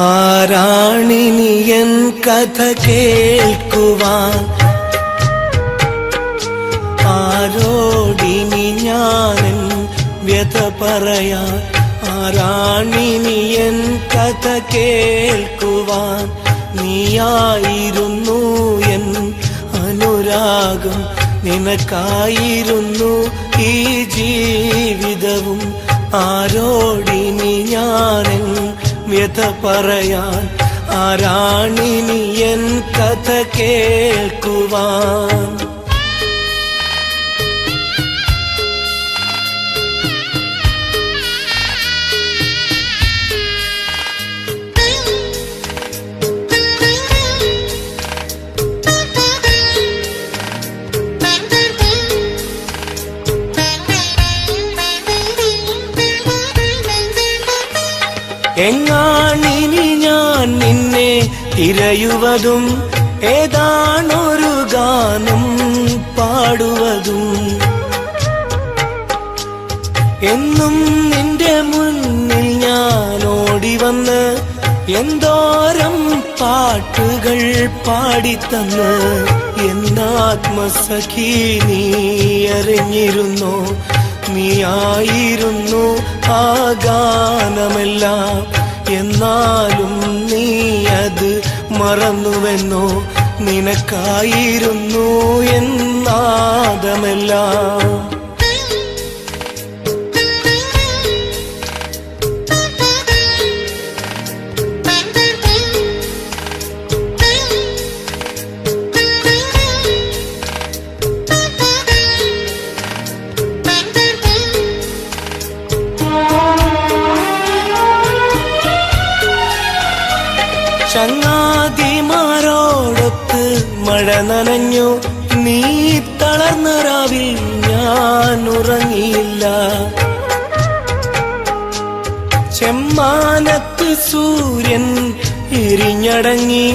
ആരാണിനി N കഥ കേൾക്കുവാൻ, ആരോടിനി ഞാനെൻ വ്യഥ പറയാൻ. ആരാണിനി എൻ കഥ കേൾക്കുവാൻ, നീയായിരുന്നു എൻ അനുരാഗം, നിനക്കായിരുന്നു ഈ ജീവിതവും. ആരോടിനി ഞാനെൻ വ്യഥ പറയാൻ, ആരാണിനി എൻ കഥ കേൾക്കുവാൻ. എങ്ങാണിനി ഞാൻ നിന്നെ തിരയുവതും, ഏതാണൊരു ഗാനം പാടുവതും. എന്നും നിന്റെ മുന്നിൽ ഞാൻ ഓടിവന്ന് എന്തോരം പാട്ടുകൾ പാടിത്തന്ന്. എന്നാത്മസഖി നീ അറിഞ്ഞിരുന്നോ, നീയായിരുന്നു ആ ഗാനമെല്ലാം. എന്നാലും നീ അത് മറന്നുവെന്നോ, നിനക്കായിരുന്നു എന്നാദമെല്ലാം. ചങ്ങാതിമാരോടൊത്ത് മഴ നനഞ്ഞു, നീ തളർന്ന രാവിൽ ഞാൻ ഉറങ്ങിയില്ല. ചെമ്മാനത്ത് സൂര്യൻ എരിഞ്ഞടങ്ങി,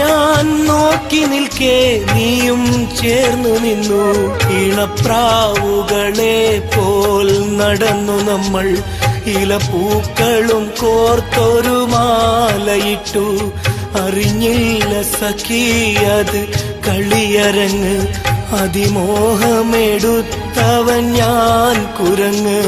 ഞാൻ നോക്കി നിൽക്കേ നീയും ചേർന്നു നിന്നു. ഇണപ്രാവുകളെ പോൽ നടന്നു നമ്മൾ, ഇലപ്പൂക്കളും കോർത്തൊരു മാലയിട്ടു. അറിഞ്ഞില്ല സഖി അത് കളിയരങ്ങ്, അതിമോഹമെടുത്തവൻ ഞാൻ കുരങ്ങ്.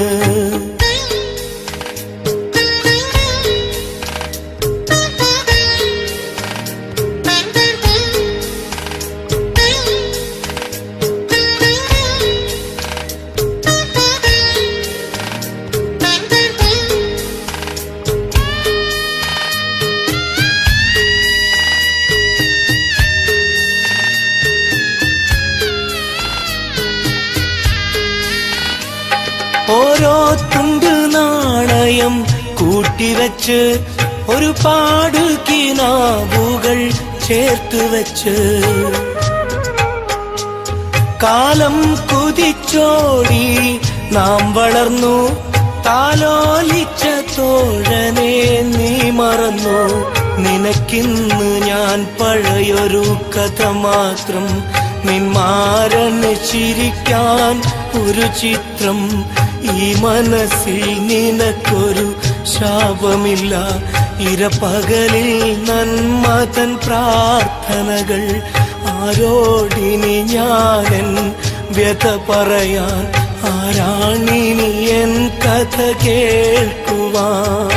ഓരോ തുണ്ട് നാണയം കൂട്ടിവെച്ച്, ഒരുപാട് കിനാവുകൾ ചേർത്ത് വെച്ച്. കാലം കുതിച്ചോടി നാം വളർന്നു, താലോലിച്ച തോഴനെ നീ മറന്നു. നിനക്കിന്ന് ഞാൻ പഴയൊരു കഥ മാത്രം, നിന്മാരന് ചിരിക്കാൻ ഒരു ചിത്രം. ഈ മനസ്സിൽ നിനക്കൊരു ശാപമില്ല, ഇരപകലിൽ നന്മതൻ പ്രാർത്ഥനകൾ. ആരോടിനി ഞാനെൻ വ്യഥ പറയാൻ, ആരാണിനി എൻ കഥ കേൾക്കുവാൻ.